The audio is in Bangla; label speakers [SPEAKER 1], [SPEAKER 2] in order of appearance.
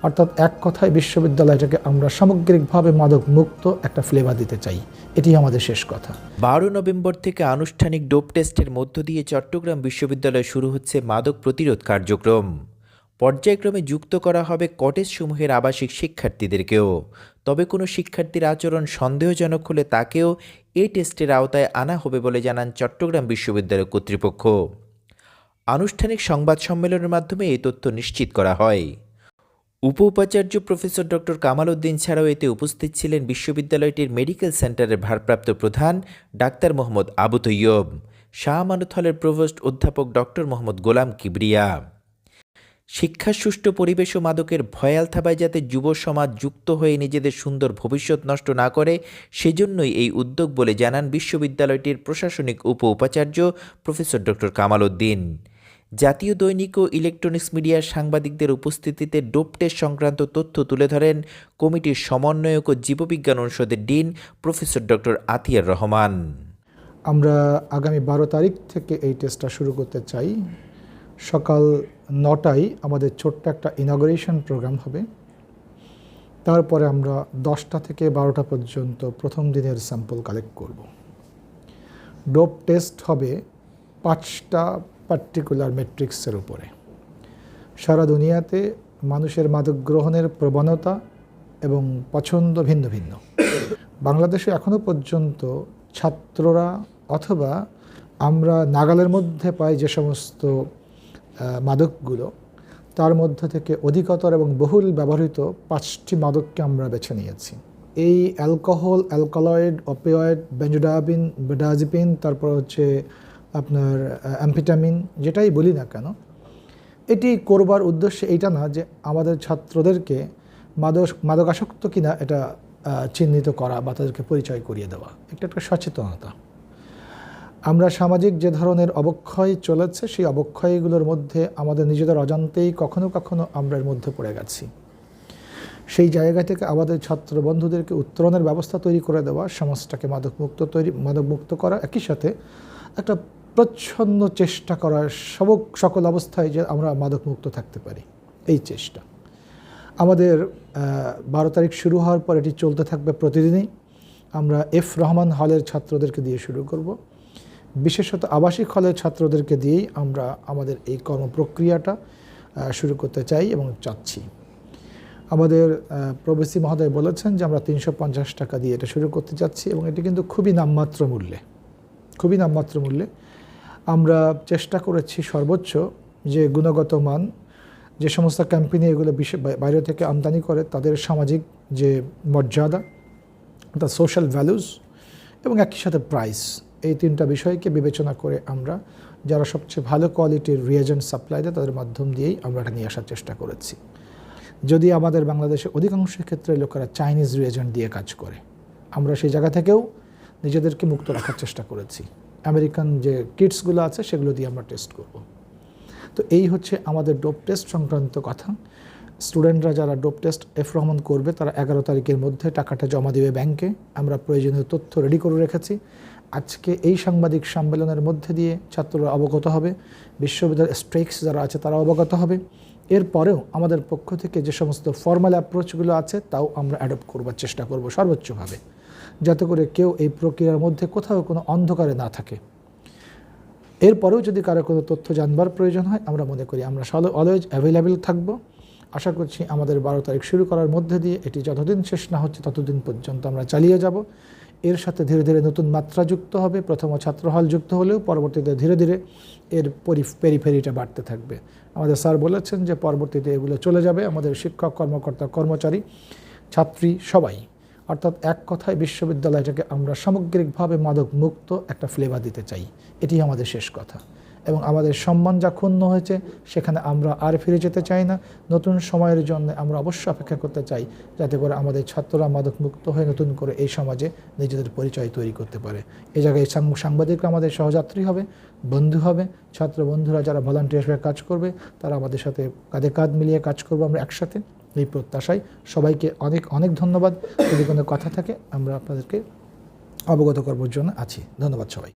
[SPEAKER 1] অর্থাৎ এক কথায় বিশ্ববিদ্যালয়টাকে আমরা সামগ্রিকভাবে মাদক মুক্ত একটা ফ্লেভার দিতে চাই। এটি আমাদের শেষ কথা।
[SPEAKER 2] 12 নভেম্বর থেকে আনুষ্ঠানিক ডোপ টেস্টের মধ্য দিয়ে চট্টগ্রাম বিশ্ববিদ্যালয়ে শুরু হচ্ছে মাদক প্রতিরোধ কার্যক্রম। পর্যায়ক্রমে যুক্ত করা হবে কটেজসমূহের আবাসিক শিক্ষার্থীদেরকেও। তবে কোনো শিক্ষার্থীর আচরণ সন্দেহজনক হলে তাকেও এই টেস্টের আওতায় আনা হবে বলে জানান চট্টগ্রাম বিশ্ববিদ্যালয় কর্তৃপক্ষ। আনুষ্ঠানিক সংবাদ সম্মেলনের মাধ্যমে এই তথ্য নিশ্চিত করা হয়। উপাচার্য প্রফেসর ডক্টর কামাল উদ্দিন ছাড়াও এতে উপস্থিত ছিলেন বিশ্ববিদ্যালয়টির মেডিকেল সেন্টারের ভারপ্রাপ্ত প্রধান ডাক্তার মোহাম্মদ আবু তৈয়ব, শাহ আমানত হলের প্রভোস্ট অধ্যাপক ডক্টর মোহাম্মদ গোলাম কিবরিয়া। শিক্ষার সুষ্ঠু পরিবেশ ও মাদকের ভয়াল থাবায় যাতে যুব সমাজ যুক্ত হয়ে নিজেদের সুন্দর ভবিষ্যৎ নষ্ট না করে, সেজন্যই এই উদ্যোগ বলে জানান বিশ্ববিদ্যালয়টির প্রশাসনিক উপাচার্য প্রফেসর ডক্টর কামাল উদ্দিন। জাতীয় দৈনিক ও ইলেকট্রনিক্স মিডিয়ার সাংবাদিকদের উপস্থিতিতে ডোপ টেস্ট সংক্রান্ত তথ্য তুলে ধরেন কমিটির সমন্বয়ক ও জীববিজ্ঞান অনুষদের dean professor doctor Atiar Rahman.
[SPEAKER 1] আমরা আগামী 12 তারিখ থেকে এই টেস্টটা শুরু করতে চাই। সকাল 9টায় আমাদের ছোট্ট একটা ইনগরেশন প্রোগ্রাম হবে। তারপরে আমরা 10টা থেকে 12টা পর্যন্ত প্রথম দিনের স্যাম্পল কালেক্ট করব। ডোপ টেস্ট হবে 5টা পার্টিকুলার মেট্রিক্সের উপরে। সারা দুনিয়াতে মানুষের মাদক গ্রহণের প্রবণতা এবং পছন্দ ভিন্ন ভিন্ন। বাংলাদেশে এখনও পর্যন্ত ছাত্ররা অথবা আমরা নাগালের মধ্যে পাই যে সমস্ত মাদকগুলো, তার মধ্য থেকে অধিকতর এবং বহুল ব্যবহৃত 5টি মাদককে আমরা বেছে নিয়েছি। এই অ্যালকোহল, অ্যালকালয়েড, অপিওয়েড, বেনজোডাজিপিন, বেনজোডাজিপিন, তারপর হচ্ছে আপনার অ্যাম্ফেটামিন, যেটাই বলি না কেন, এটি করবার উদ্দেশ্য এইটা না যে আমাদের ছাত্রদেরকে মাদকাসক্ত কিনা এটা চিহ্নিত করা বা তাদেরকে পরিচয় করিয়ে দেওয়া। একটা সচেতনতা। আমরা সামাজিক যে ধরনের অবক্ষয় চলেছে, সেই অবক্ষয়গুলোর মধ্যে আমাদের নিজেদের অজান্তেই কখনো কখনো আমরা এর মধ্যে পড়ে গেছি। সেই জায়গা থেকে আমাদের ছাত্র বন্ধুদেরকে উত্তরণের ব্যবস্থা তৈরি করে দেওয়া, সমাজটাকে মাদকমুক্ত করা, একই সাথে একটা প্রচ্ছন্ন চেষ্টা করা সকল অবস্থায় যে আমরা মাদকমুক্ত থাকতে পারি, এই চেষ্টা আমাদের 12 তারিখ শুরু হওয়ার পর এটি চলতে থাকবে প্রতিদিনই। আমরা এফ রহমান হলের ছাত্রদেরকে দিয়ে শুরু করব। বিশেষত আবাসিক হলের ছাত্রদেরকে দিয়েই আমরা আমাদের এই কর্মপ্রক্রিয়াটা শুরু করতে চাই এবং চাচ্ছি। আমাদের প্রবেশী মহোদয় বলেছেন যে আমরা 350 টাকা দিয়ে এটা শুরু করতে চাচ্ছি এবং এটি কিন্তু খুবই নামমাত্র মূল্যে আমরা চেষ্টা করেছি সর্বোচ্চ যে গুণগত মান, যে সমস্ত কোম্পানি এগুলো বাইরে থেকে আমদানি করে তাদের সামাজিক যে মর্যাদা, তার সোশ্যাল ভ্যালুস এবং একই সাথে প্রাইস, এই 3টা বিষয়কে বিবেচনা করে আমরা যারা সবচেয়ে ভালো কোয়ালিটির রিয়েজেন্ট সাপ্লাই দেয় তাদের মাধ্যম দিয়েই আমরা এটা নিয়ে আসার চেষ্টা করেছি। যদি আমাদের বাংলাদেশে অধিকাংশ ক্ষেত্রে লোকেরা চাইনিজ রিয়েজেন্ট দিয়ে কাজ করে, আমরা সেই জায়গা থেকেও নিজেদেরকে মুক্ত রাখার চেষ্টা করেছি। আমেরিকান যে কিটসগুলো আছে সেগুলো দিয়ে আমরা টেস্ট করব। তো এই হচ্ছে আমাদের ডোপ টেস্ট সংক্রান্ত কথা। স্টুডেন্টরা যারা ডোপ টেস্ট এফ রহমান করবে তারা 11 তারিখের মধ্যে টাকাটা জমা দেবে ব্যাংকে। আমরা প্রয়োজনীয় তথ্য রেডি করে রেখেছি। আজকে এই সাংবাদিক সম্মেলনের মধ্যে দিয়ে ছাত্ররা অবগত হবে, বিশ্ববিদ্যালয়ের স্ট্রেক্স যারা আছে তারা অবগত হবে। এরপরেও আমাদের পক্ষ থেকে যে সমস্ত ফর্মাল অ্যাপ্রোচগুলো আছে তাও আমরা অ্যাডপ্ট করবার চেষ্টা করব সর্বোচ্চভাবে, যাতে করে কেউ এই প্রক্রিয়ার মধ্যে কোথাও কোনো অন্ধকারে না থাকে। এরপরেও যদি কারো কোনো তথ্য জানবার প্রয়োজন হয়, আমরা মনে করি আমরা অলওয়েজ অ্যাভেলেবেল থাকব। আশা করছি আমাদের 12 তারিখ শুরু করার মধ্যে দিয়ে এটি যতদিন শেষ না হচ্ছে ততদিন পর্যন্ত আমরা চালিয়ে যাব। এর সাথে ধীরে ধীরে নতুন মাত্রা যুক্ত হবে। প্রথম ছাত্র হল যুক্ত হলেও পরবর্তীতে ধীরে ধীরে এর পেরিফেরিটা বাড়তে থাকবে। আমাদের স্যার বলেছেন যে পরবর্তীতে এগুলো চলে যাবে আমাদের শিক্ষক, কর্মকর্তা, কর্মচারী, ছাত্রী সবাই, অর্থাৎ এক কথায় বিশ্ববিদ্যালয়টাকে আমরা সামগ্রিকভাবে মাদক মুক্ত একটা ফ্লেভার দিতে চাই। এটি আমাদের শেষ কথা। এবং আমাদের সম্মান যা ক্ষুণ্ণ হয়েছে সেখানে আমরা আর ফিরে যেতে চাই না। নতুন সময়ের জন্য আমরা অবশ্যই অপেক্ষা করতে চাই, যাতে করে আমাদের ছাত্ররা মাদক মুক্ত হয়ে নতুন করে এই সমাজে নিজেদের পরিচয় তৈরি করতে পারে। এই জায়গায় সাংবাদিকরা আমাদের সহযাত্রী হবে, বন্ধু হবে। ছাত্র বন্ধুরা যারা ভলান্টিয়ার হিসেবে কাজ করবে তারা আমাদের সাথে কাঁধে কাঁধ মিলিয়ে কাজ করবো আমরা একসাথে, এই প্রত্যাশায় সবাইকে অনেক অনেক ধন্যবাদ। যদি কোনো কথা থাকে আমরা আপনাদেরকে অবগত করবার জন্য আছি। ধন্যবাদ সবাই।